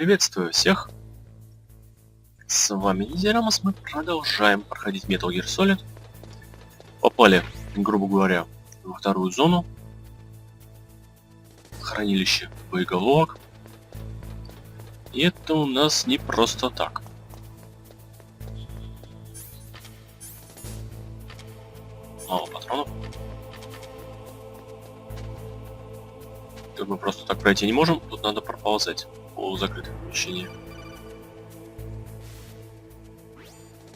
Приветствую всех! С вами ниндзя, мы продолжаем проходить Metal Gear Solid. Попали, грубо говоря, во вторую зону. Хранилище боеголовок. И это у нас не просто так. Мало патронов. Тут мы просто так пройти не можем, тут надо проползать по закрытым помещениям.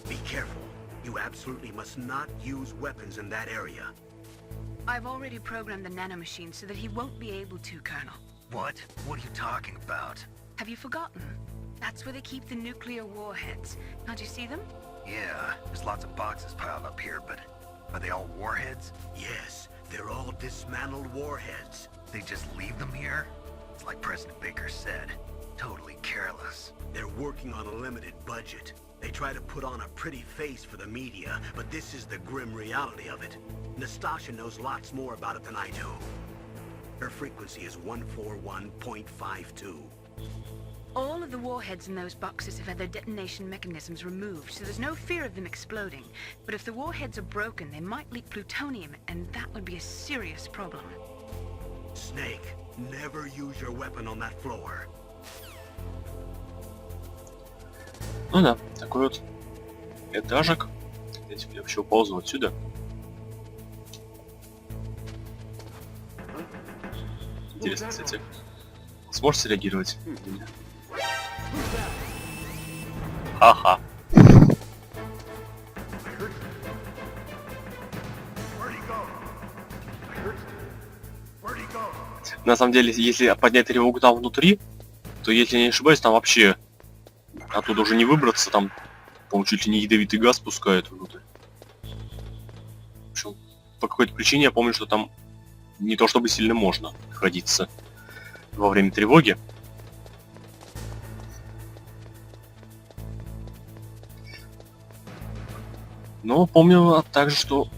Be careful. You absolutely must not use weapons in that area. I've already programmed the nanomachine so that he won't be able to, Colonel. What? What are you talking about? Have you forgotten? That's where they keep the nuclear warheads. Can't you see them? Yeah, there's lots of boxes piled up here, but are they all warheads? Yes, they're all dismantled warheads. They just leave them here? It's like President Baker said. Totally careless. They're working on a limited budget. They try to put on a pretty face for the media, but this is the grim reality of it. Nastasha knows lots more about it than I do. Her frequency is 141.52. All of the warheads in those boxes have had their detonation mechanisms removed, so there's no fear of them exploding. But if the warheads are broken, they might leak plutonium, and that would be a serious problem. Snake, never use your weapon on that floor. Ну да, такой вот этажик. Если я вообще уползу отсюда. Интересно, кстати, сможете реагировать? Ха-ха. На самом деле, если поднять тревогу там внутри, то, если я не ошибаюсь, там вообще оттуда уже не выбраться, там, по-моему, чуть ли не ядовитый газ пускают внутрь. В общем, по какой-то причине я помню, что там не то чтобы сильно можно находиться во время тревоги. Но помню также, что,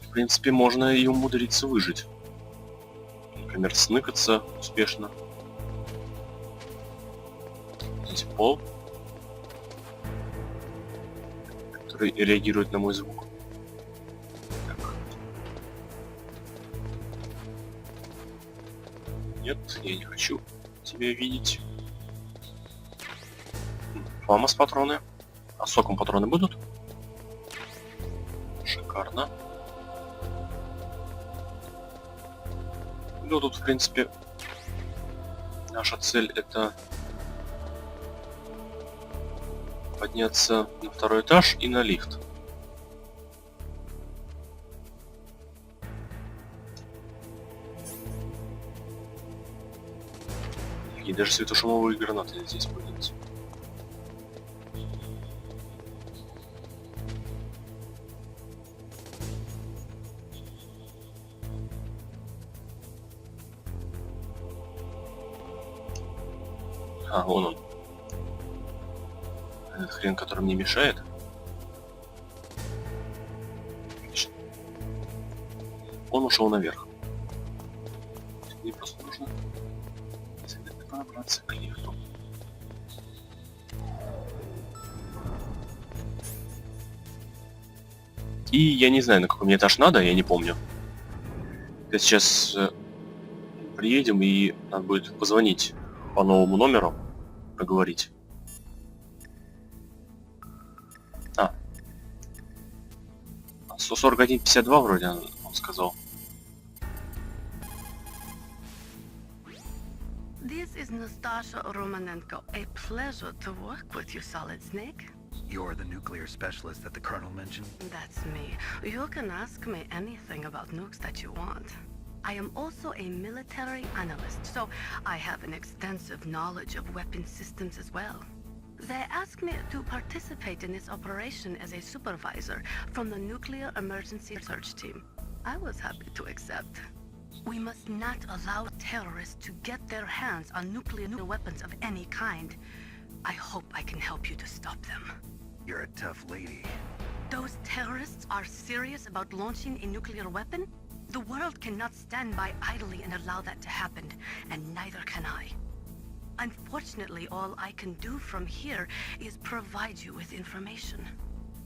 в принципе, можно и умудриться выжить. Например, сныкаться успешно. Здесь пол, который реагирует на мой звук. Так. Нет, я не хочу тебя видеть. Фамос патроны. А соком патроны будут? Шикарно. Ну, тут, в принципе, наша цель — это подняться на второй этаж и на лифт. И даже светошумовые гранаты здесь появятся. А, вон он. Этот хрен, который мне мешает. Отлично. Он ушел наверх. Мне просто нужно пробраться к лифту. И я не знаю, на какой мне этаж надо, я не помню. Сейчас приедем, и надо будет позвонить по новому номеру, поговорить. 141.52 вроде он сказал. This is Nastasha Romanenko. A pleasure to work with you, Solid Snake. You're the nuclear specialist that the Colonel mentioned? That's me. You can ask me anything about nukes that you want. I am also a military analyst, so I have an extensive knowledge of weapon systems as well. They asked me to participate in this operation as a supervisor from the Nuclear Emergency Research Team. I was happy to accept. We must not allow terrorists to get their hands on nuclear weapons of any kind. I hope I can help you to stop them. You're a tough lady. Those terrorists are serious about launching a nuclear weapon? The world cannot stand by idly and allow that to happen, and neither can I. Unfortunately, all I can do from here is provide you with information.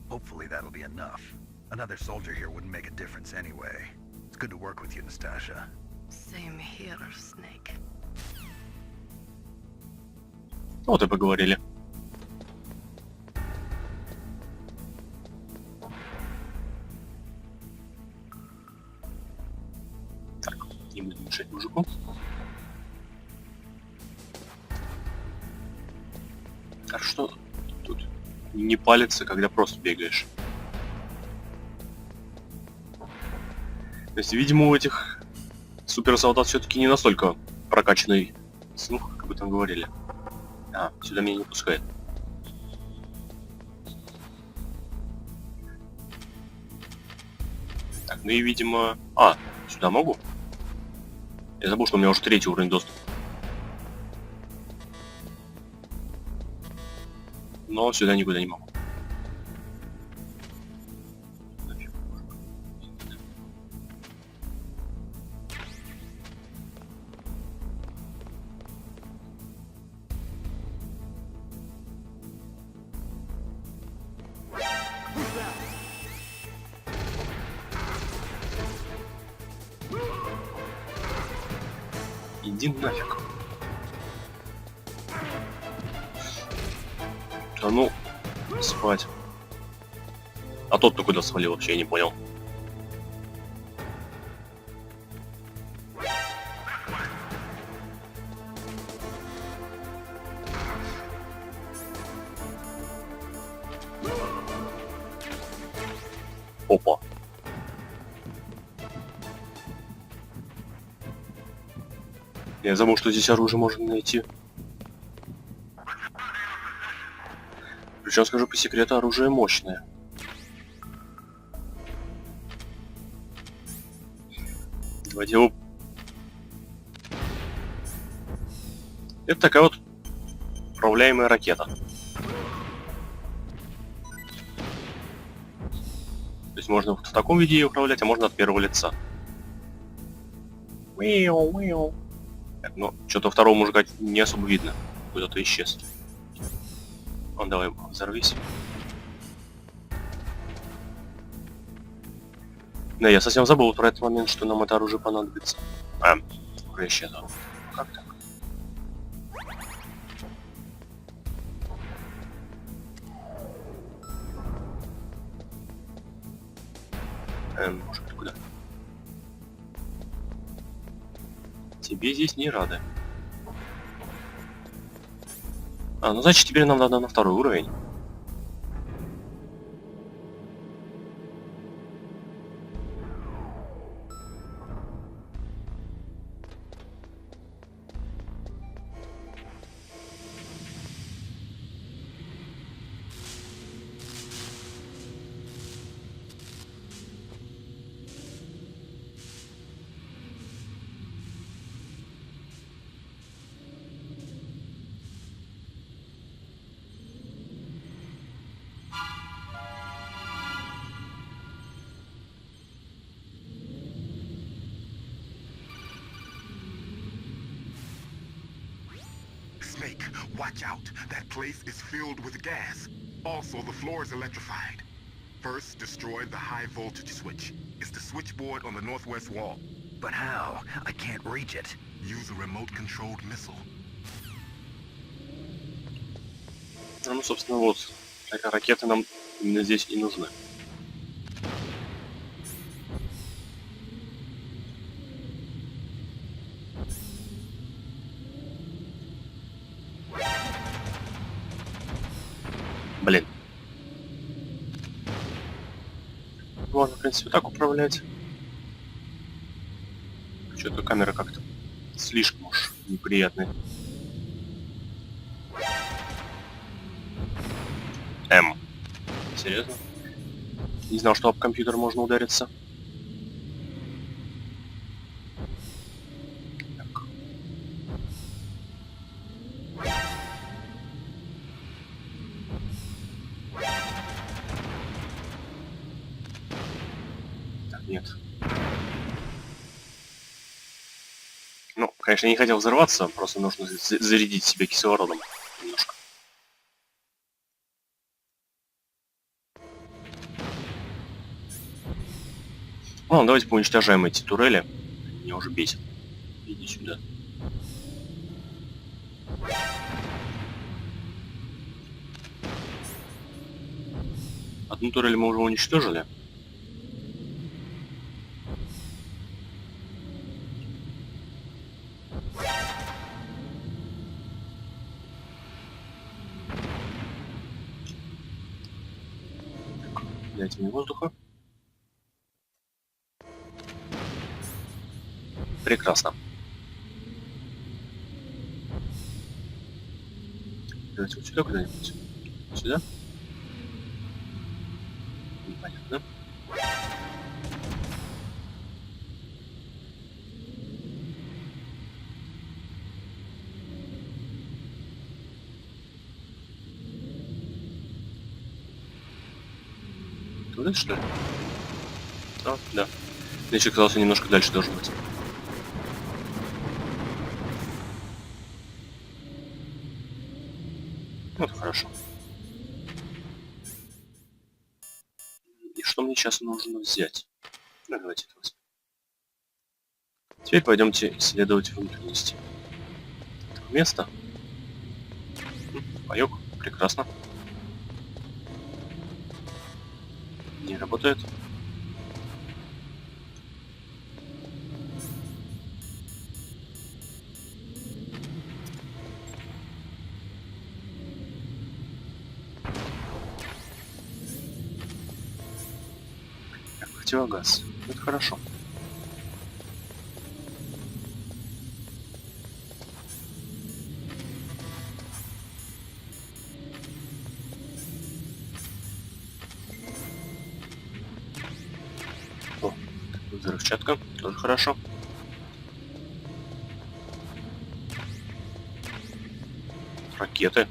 Hopefully that'll be enough. Another soldier here wouldn't make a difference anyway. It's good to work with you, Nastasha. Same here, Snake. Вот и поговорили. Так, не будем мешать мужику. А что тут не палится, когда просто бегаешь? То есть, видимо, у этих суперсолдат все-таки не настолько прокачанный слух, как об этом говорили. А, сюда меня не пускает. Так, ну и, видимо... А, сюда могу? Я забыл, что у меня уже 3-й уровень доступа. Но сюда никуда не могу. Иди нафиг. Да ну, спать. А тот-то куда свалил вообще, я не понял. Опа. Я забыл, что здесь оружие можно найти. Причем, скажу по секрету, оружие мощное. Давайте его... Это такая вот управляемая ракета. То есть можно в таком виде ее управлять, а можно от первого лица. Так, ну, что-то второго мужика не особо видно. Куда-то исчез. Он, давай, взорвись. Да, я совсем забыл про этот момент, что нам это оружие понадобится. А, уже исчезло. Как так? Мужик, ты куда? Тебе здесь не рады. А, ну значит теперь нам надо на 2-й уровень. Snake, watch out. That place is filled with gas. Also, the floor is electrified. First, destroy the high voltage switch. It's the switchboard on the northwest wall. But how? I can't reach it. Use a remote-controlled missile. Ну, собственно, вот. Ракеты нам именно здесь и нужны. Блин. Можно, в принципе, так управлять. Что-то камера как-то слишком уж неприятная. Серьезно? Не знал, что об компьютер можно удариться. Так. Так, нет. Ну, конечно, я не хотел взорваться, просто нужно зарядить себя кислородом немножко. Ладно, давайте поуничтожаем эти турели. Меня уже бесит. Иди сюда. Одну турель мы уже уничтожили. Дайте мне воздуха. Прекрасно. Давайте вот сюда куда-нибудь. Сюда? Непонятно. Туда, что ли? А, да. Значит, казался немножко дальше должен быть. Вот хорошо. И что мне сейчас нужно взять? Ну, давайте это возьмем. Теперь пойдемте исследовать внутренности этого места. Паёк, прекрасно. Не работает. Так, противогаз. Это хорошо. О, взрывчатка. Тоже хорошо. Ракеты.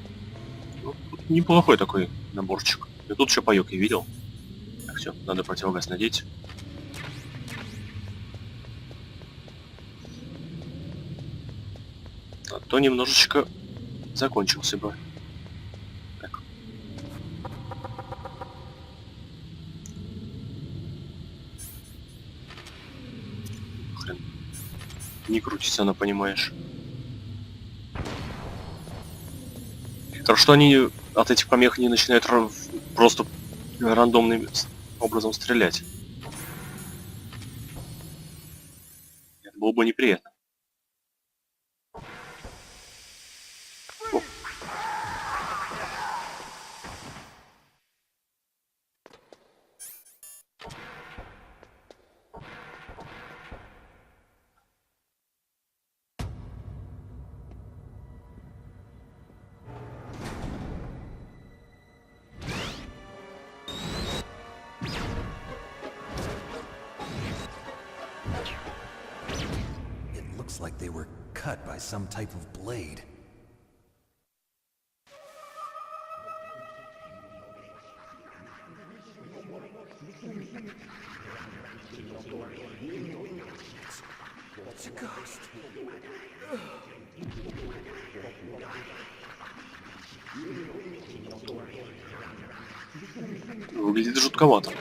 Ну, тут неплохой такой наборчик. И тут еще паёк я видел. Так, все, надо противогаз надеть. А то немножечко закончился бы. Так. Хрен. Не крутится она, понимаешь. Так что они от этих помех не начинают просто рандомным образом стрелять. Это было бы неприятно. О. It looks like they were cut by some type of blade. It's a ghost. Выглядит жутковато.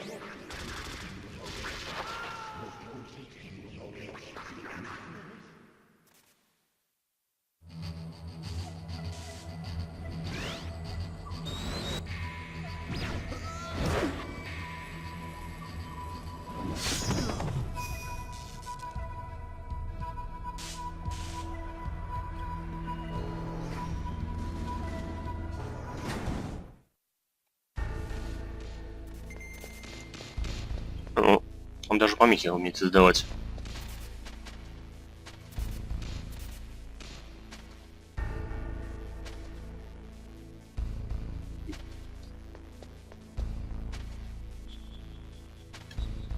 Ну, он даже помехи умеет создавать.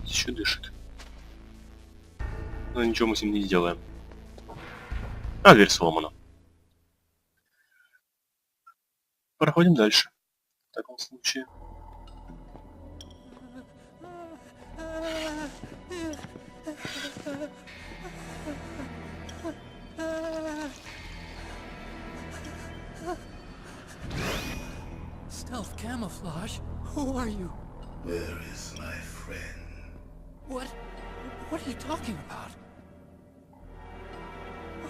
Еще дышит. Но ничего мы с ним не сделаем. А, дверь сломана. Проходим дальше. В таком случае. camouflage. Who are you? Where is my friend? What are you talking about?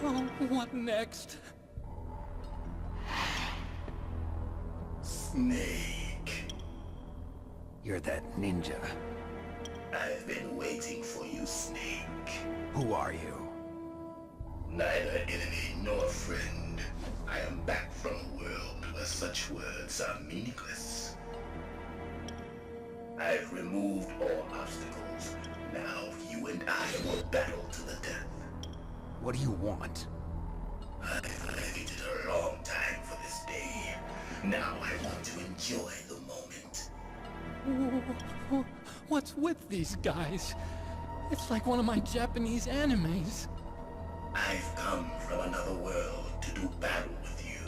Oh, what next? Snake. You're that ninja. I've been waiting for you, Snake. Who are you? Neither enemy nor friend. I am back from a world where such words are meaningless. I've removed all obstacles. Now you and I will battle to the death. What do you want? I've waited a long time for this day. Now I want to enjoy the moment. What's with these guys? It's like one of my Japanese animes. I've come from another world to do battle with you.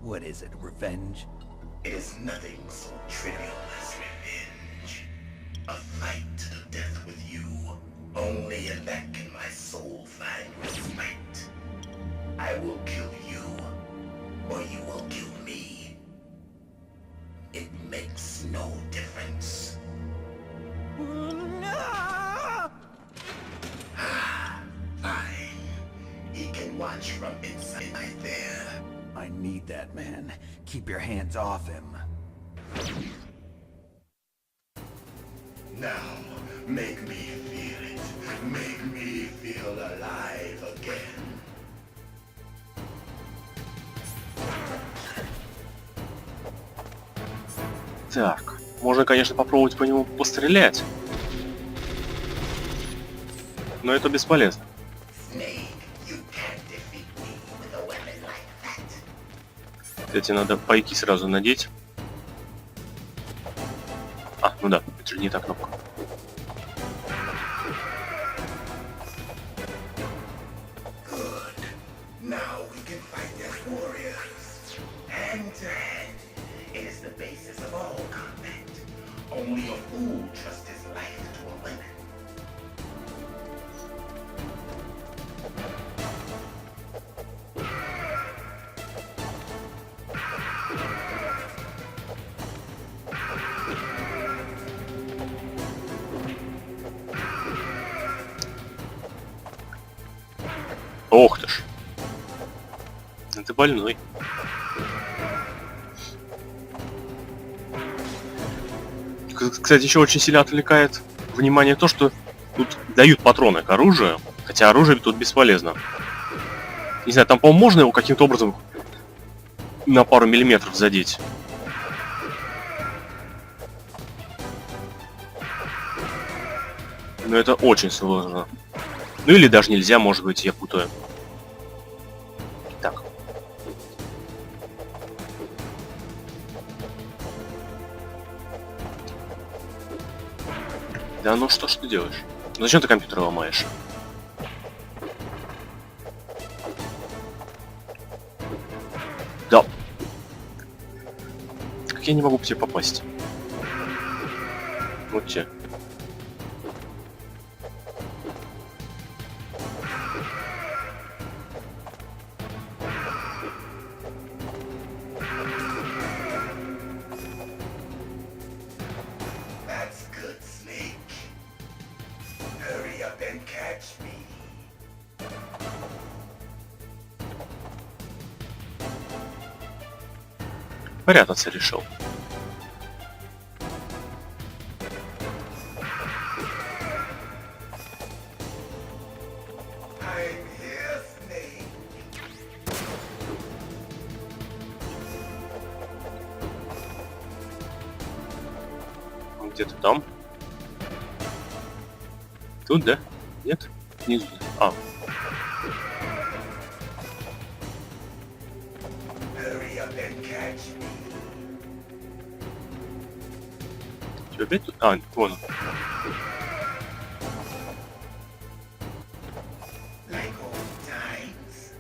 What is it, revenge? It is nothing so trivial as revenge. A fight to the death with you. Only in that can my soul find respite. I will kill you, or you will kill me. It makes no difference. Fine. He can watch from inside right there. I need that man. Keep your hands off him. Now, make me feel it. Make me feel alive again. Так, можно, конечно, попробовать по нему пострелять. Но это бесполезно. Snake, you can't defeat me with a weapon like that. Кстати, надо пайки сразу надеть. А, ну да, это же не та кнопка. Good. Now we can fight as warriors. Hand to hand. It is the basis of all combat. Only a fool trusts his life to a weapon. Ох ты ж. Ты больной. Кстати, еще очень сильно отвлекает внимание то, что тут дают патроны к оружию, хотя оружие тут бесполезно. Не знаю, там, по-моему, можно его каким-то образом на пару миллиметров задеть. Но это очень сложно. Ну или даже нельзя, может быть, я путаю. Так. Да ну что ж ты делаешь? Ну зачем ты компьютер ломаешь? Да. Как я не могу к тебе попасть? Вот те. That's good, Snake. Hurry up and catch me. Прятаться решил. I'm here, Snake. Где-то там. Тут, да? Нет? Внизу. А, Hurry up and catch me. что, опять тут? А, вон он. Like old times.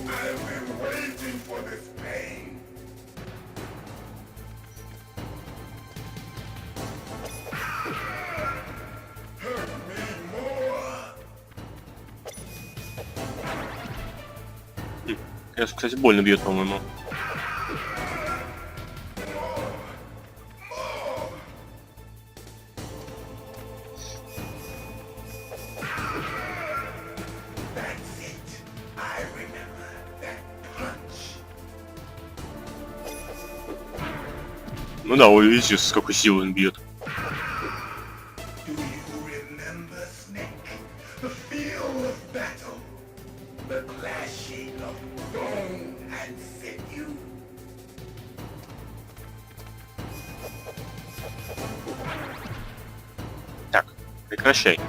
I've been waiting for this pain. Hurt me more. Кстати, больно бьет, по-моему. Ну да, вы видите, с какой силой он бьет. Do you remember, Snake? The feel of battle. The clashing of bone and sinew. Так, прекращай.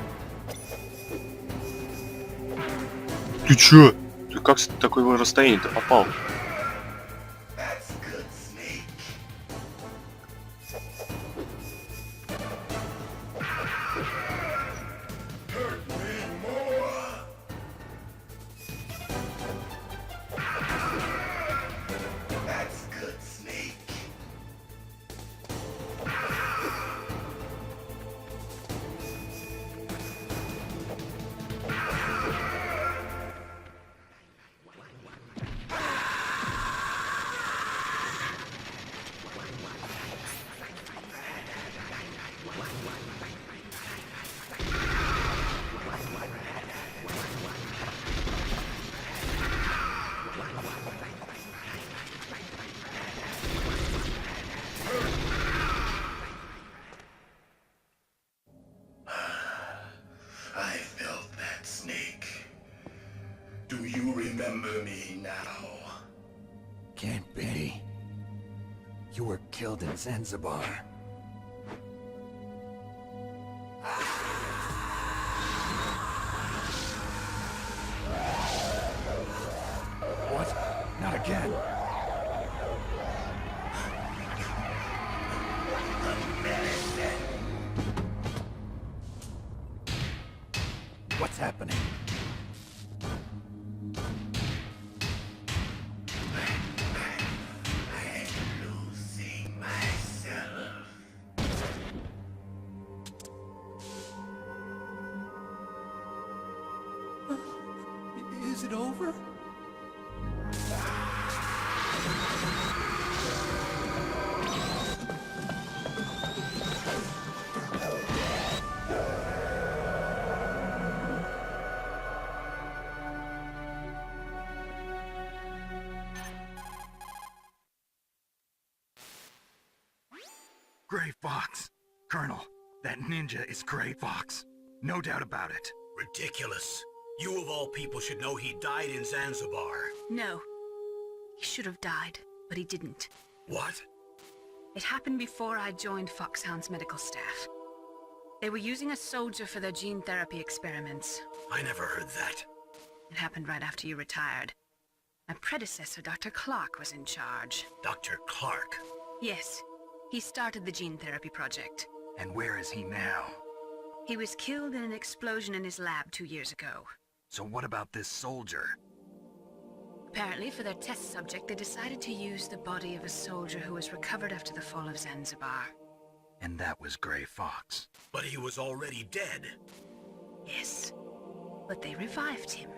Ты чё? Ты как с такого расстояния-то попал? That's good, Snake. Hurt me more. That's good, Snake. I felt that, Snake. Do you remember me now? Can't be. You were killed in Zanzibar. What? Not again. What's happening? Losing myself. Is it over? Gray Fox. Colonel, that ninja is Gray Fox. No doubt about it. Ridiculous. You of all people should know he died in Zanzibar. No. He should have died, but he didn't. What? It happened before I joined Foxhound's medical staff. They were using a soldier for their gene therapy experiments. I never heard that. It happened right after you retired. My predecessor, Dr. Clark, was in charge. Dr. Clark. Yes, he started the gene therapy project. And where is he now? He was killed in an explosion in his lab 2 years ago. So what about this soldier? Apparently, for their test subject, they decided to use the body of a soldier who was recovered after the fall of Zanzibar. And that was Gray Fox. But he was already dead. Yes, but they revived him.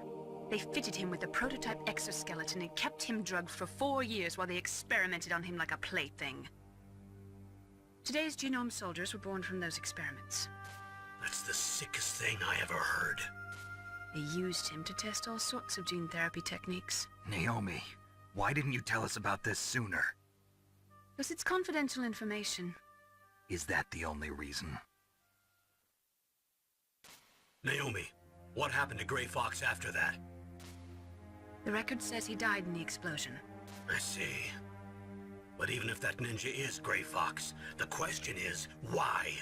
They fitted him with a prototype exoskeleton and kept him drugged for 4 years while they experimented on him like a plaything. Today's genome soldiers were born from those experiments. That's the sickest thing I ever heard. They used him to test all sorts of gene therapy techniques. Naomi, why didn't you tell us about this sooner? Because it's confidential information. Is that the only reason? Naomi, what happened to Gray Fox after that? The record says he died in the explosion. I see. But even if that ninja is Gray Fox, the question is, why?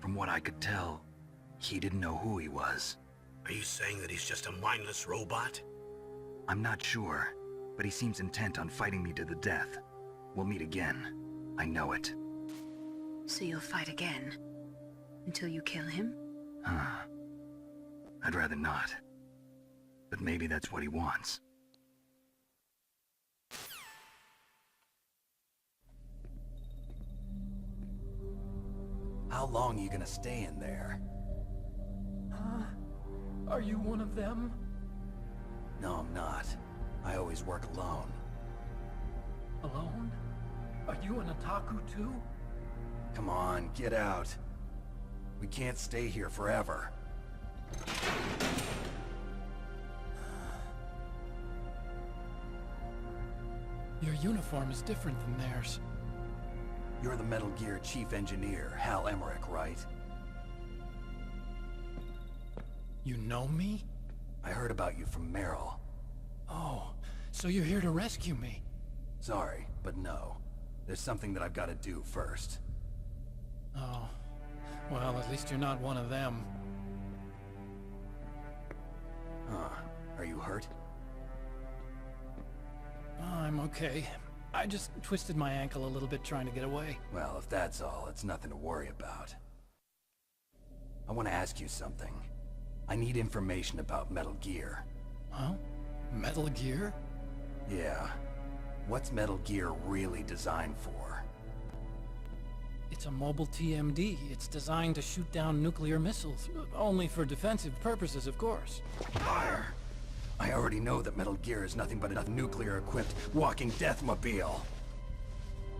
From what I could tell, he didn't know who he was. Are you saying that he's just a mindless robot? I'm not sure, but he seems intent on fighting me to the death. We'll meet again. I know it. So you'll fight again? Until you kill him? Huh. I'd rather not. But maybe that's what he wants. How long are you gonna stay in there? Are you one of them? No, I'm not. I always work alone. Alone? Are you an otaku too? Come on, get out. We can't stay here forever. Your uniform is different than theirs. You're the Metal Gear chief engineer, Hal Emmerich, right? You know me? I heard about you from Meryl. Oh, so you're here to rescue me? Sorry, but no. There's something that I've got to do first. Oh, well, at least you're not one of them. Huh. Are you hurt? Oh, I'm okay. I just twisted my ankle a little bit trying to get away. Well, if that's all, it's nothing to worry about. I want to ask you something. I need information about Metal Gear. Huh? Metal Gear? Yeah. What's Metal Gear really designed for? It's a mobile TMD. It's designed to shoot down nuclear missiles. Only for defensive purposes, of course. Fire! I already know that Metal Gear is nothing but a nuclear-equipped walking deathmobile.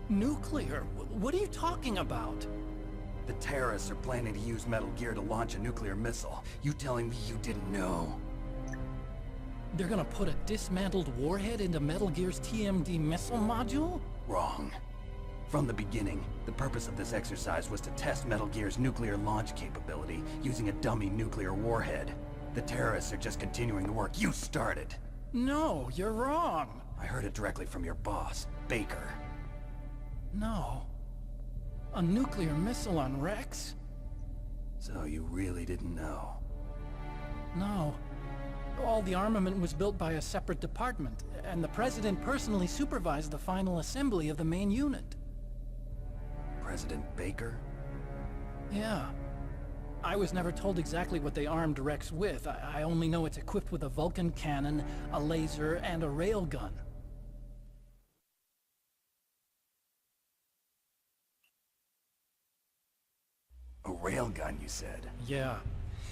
Nuclear? What are you talking about? The terrorists are planning to use Metal Gear to launch a nuclear missile. You telling me you didn't know? They're gonna put a dismantled warhead into Metal Gear's TMD missile module? Wrong. From the beginning, the purpose of this exercise was to test Metal Gear's nuclear launch capability using a dummy nuclear warhead. The terrorists are just continuing the work you started. No, you're wrong. I heard it directly from your boss, Baker. No. A nuclear missile on Rex? So you really didn't know? No. All the armament was built by a separate department, and the President personally supervised the final assembly of the main unit. President Baker? Yeah. I was never told exactly what they armed Rex with. I only know it's equipped with a Vulcan cannon, a laser, and a railgun. A railgun, you said? Yeah.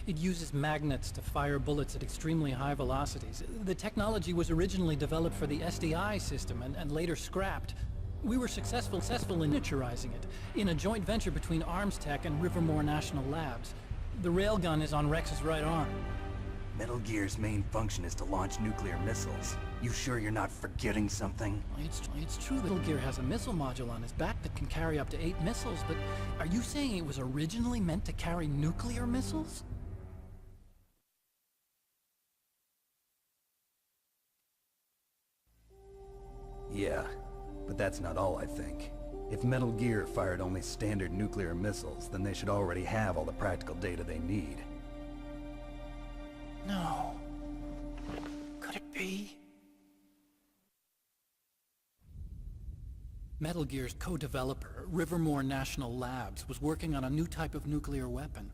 It uses magnets to fire bullets at extremely high velocities. The technology was originally developed for the SDI system and later scrapped. We were successful in miniaturizing it, in a joint venture between Arms Tech and Rivermore National Labs. The railgun is on Rex's right arm. Metal Gear's main function is to launch nuclear missiles. You sure you're not forgetting something? It's true that Metal Gear has a missile module on his back that can carry up to 8 missiles, but are you saying it was originally meant to carry nuclear missiles? Yeah, but that's not all I think. If Metal Gear fired only standard nuclear missiles, then they should already have all the practical data they need. No. Could it be? Metal Gear's co-developer, Rivermore National Labs, was working on a new type of nuclear weapon.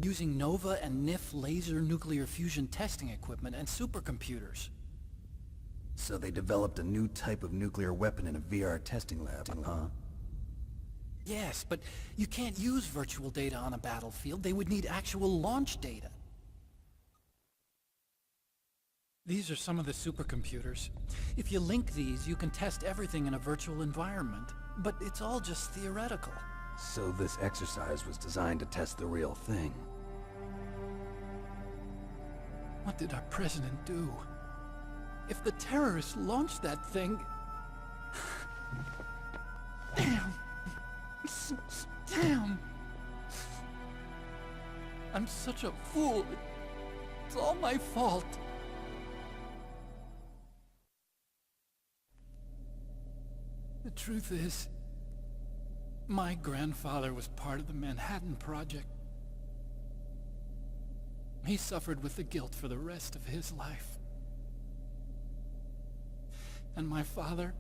Using Nova and NIF laser nuclear fusion testing equipment and supercomputers. So they developed a new type of nuclear weapon in a VR testing lab, huh? Yes, but you can't use virtual data on a battlefield. They would need actual launch data. These are some of the supercomputers. If you link these, you can test everything in a virtual environment. But it's all just theoretical. So this exercise was designed to test the real thing. What did our president do? If the terrorists launched that thing... Damn! Damn! I'm such a fool. It's all my fault. The truth is, my grandfather was part of the Manhattan Project. He suffered with the guilt for the rest of his life. And my father,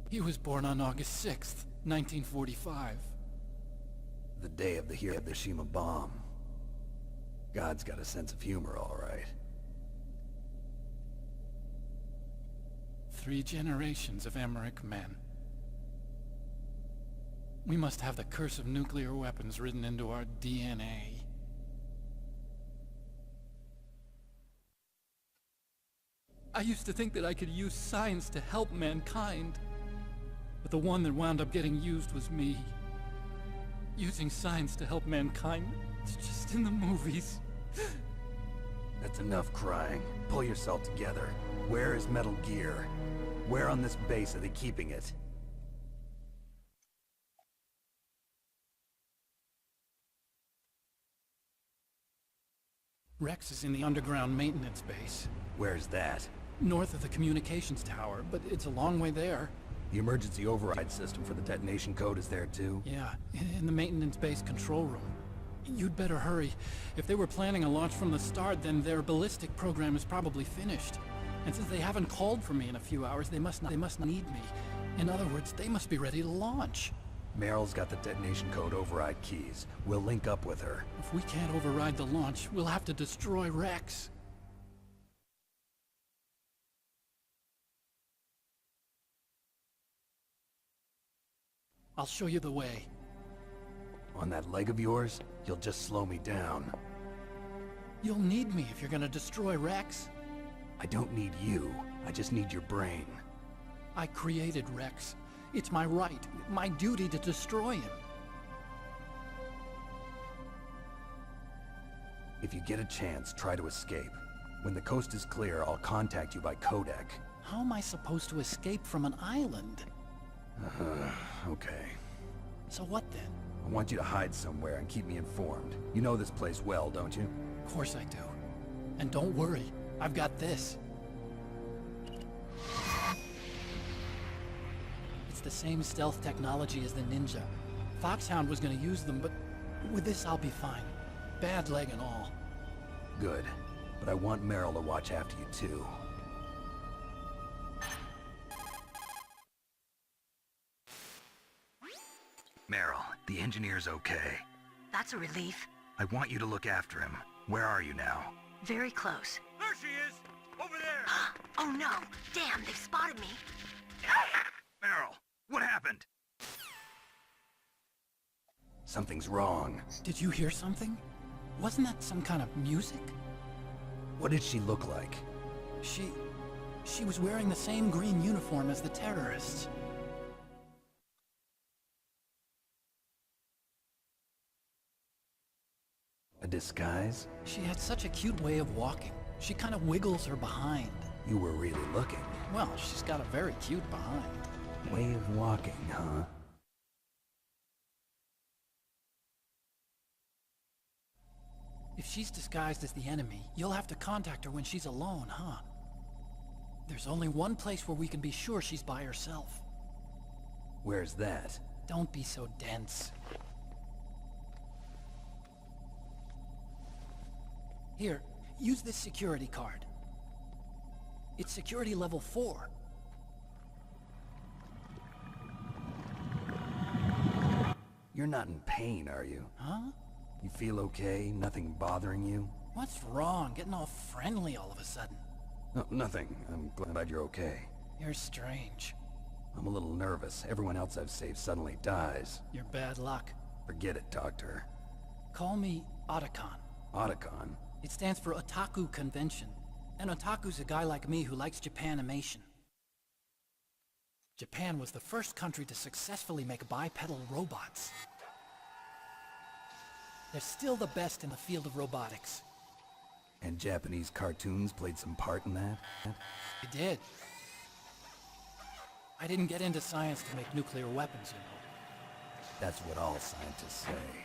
he was born on August 6th, 1945. The day of the Hiroshima bomb. God's got a sense of humor, all right. 3 generations of Emmerich men. We must have the curse of nuclear weapons written into our DNA. I used to think that I could use science to help mankind. But the one that wound up getting used was me. Using science to help mankind, it's just in the movies. That's enough crying. Pull yourself together. Where is Metal Gear? Where on this base are they keeping it? Rex is in the underground maintenance base, Where's that? north of the communications tower, but it's a long way there. The emergency override system for the detonation code is there too? Yeah, in the maintenance base control room. You'd better hurry. If they were planning a launch from the start, then their ballistic program is probably finished. And since they haven't called for me in a few hours, they must not need me. In other words, they must be ready to launch. Meryl's got the detonation code override keys. We'll link up with her. If we can't override the launch, we'll have to destroy Rex. I'll show you the way. On that leg of yours, you'll just slow me down. You'll need me if you're gonna destroy Rex. I don't need you. I just need your brain. I created Rex. It's my right, my duty to destroy him. If you get a chance, try to escape. When the coast is clear, I'll contact you by codec. How am I supposed to escape from an island? Okay. So what then? I want you to hide somewhere and keep me informed. You know this place well, don't you? Of course I do. And don't worry, I've got this. It's the same stealth technology as the Ninja. Foxhound was gonna use them, but with this I'll be fine. Bad leg and all. Good. But I want Meryl to watch after you too. Meryl, the engineer's okay. That's a relief. I want you to look after him. Where are you now? Very close. There she is! Over there! Oh no! Damn, they've spotted me. Meryl, what happened? Something's wrong. Did you hear something? Wasn't that some kind of music? What did she look like? She was wearing the same green uniform as the terrorists. A disguise? She had such a cute way of walking. She kind of wiggles her behind. You were really looking. Well, she's got a very cute behind. Way of walking, huh? If she's disguised as the enemy, you'll have to contact her when she's alone, huh? There's only one place where we can be sure she's by herself. Where's that? Don't be so dense. Here, use this security card. It's security level 4. You're not in pain, are you? Huh? You feel okay? Nothing bothering you? What's wrong? Getting all friendly all of a sudden. No, nothing. I'm glad you're okay. You're strange. I'm a little nervous. Everyone else I've saved suddenly dies. You're bad luck. Forget it, Doctor. Call me Otacon. Otacon? It stands for Otaku Convention. An otaku's a guy like me who likes Japanimation. Japan was the first country to successfully make bipedal robots. They're still the best in the field of robotics. And Japanese cartoons played some part in that? They did. I didn't get into science to make nuclear weapons, you know. That's what all scientists say.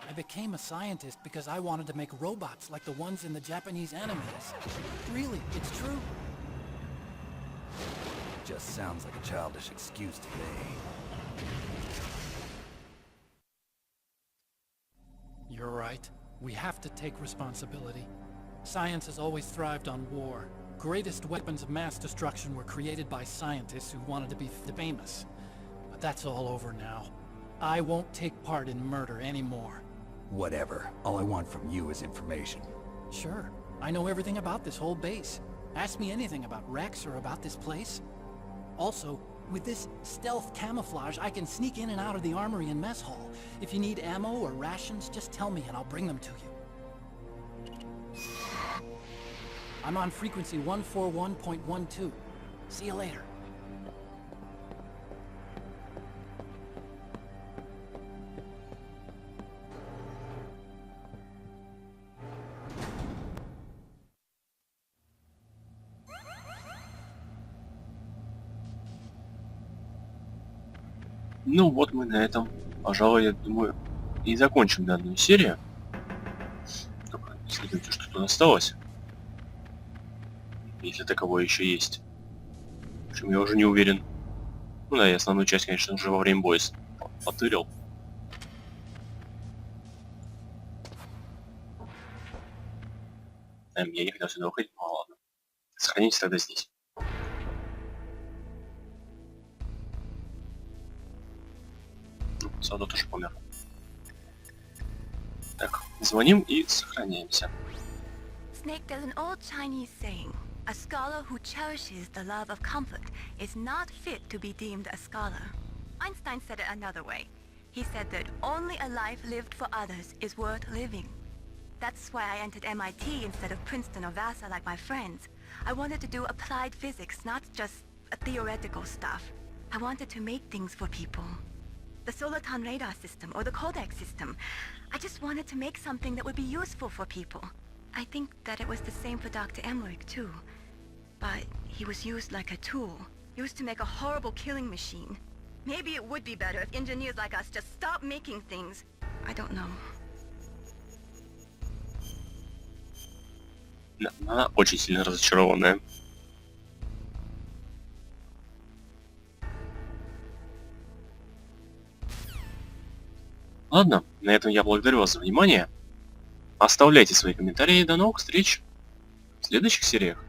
I became a scientist because I wanted to make robots like the ones in the Japanese animes. Really, it's true. Just sounds like a childish excuse to me. You're right. We have to take responsibility. Science has always thrived on war. Greatest weapons of mass destruction were created by scientists who wanted to be famous. But that's all over now. I won't take part in murder anymore. Whatever. All I want from you is information. Sure. I know everything about this whole base. Ask me anything about Rex or about this place. Also, with this stealth camouflage, I can sneak in and out of the armory and mess hall. If you need ammo or rations, just tell me and I'll bring them to you. I'm on frequency 141.12. See you later. Ну вот мы на этом, пожалуй, я думаю, и закончим данную серию. Только Смотрите, что тут осталось. Если таковое еще есть. Причем я уже не уверен. Ну да, я основную часть, конечно, уже во время боя потырил. Я не хотел сюда уходить, ну ладно. Сохраните тогда здесь. Сауда тоже помер. Так, звоним и сохраняемся. Snake, there's an old Chinese saying. A scholar who cherishes the love of comfort is not fit to be deemed a scholar. Einstein said it another way. He said that only a life lived for others is worth living. That's why I entered MIT instead of Princeton or Vassar like my friends. I wanted to do applied physics, not just theoretical stuff. I wanted to make things for people. The Soliton radar system or the Codex system. I just wanted to make something that would be useful for people. I think that it was the same for Dr. Emmerich too. But he was used like a tool, used to make a horrible killing machine. Maybe it would be better if engineers like us just stopped making things. I don't know. Она очень сильно разочарованная. Ладно, на этом я благодарю вас за внимание. Оставляйте свои комментарии. До новых встреч в следующих сериях.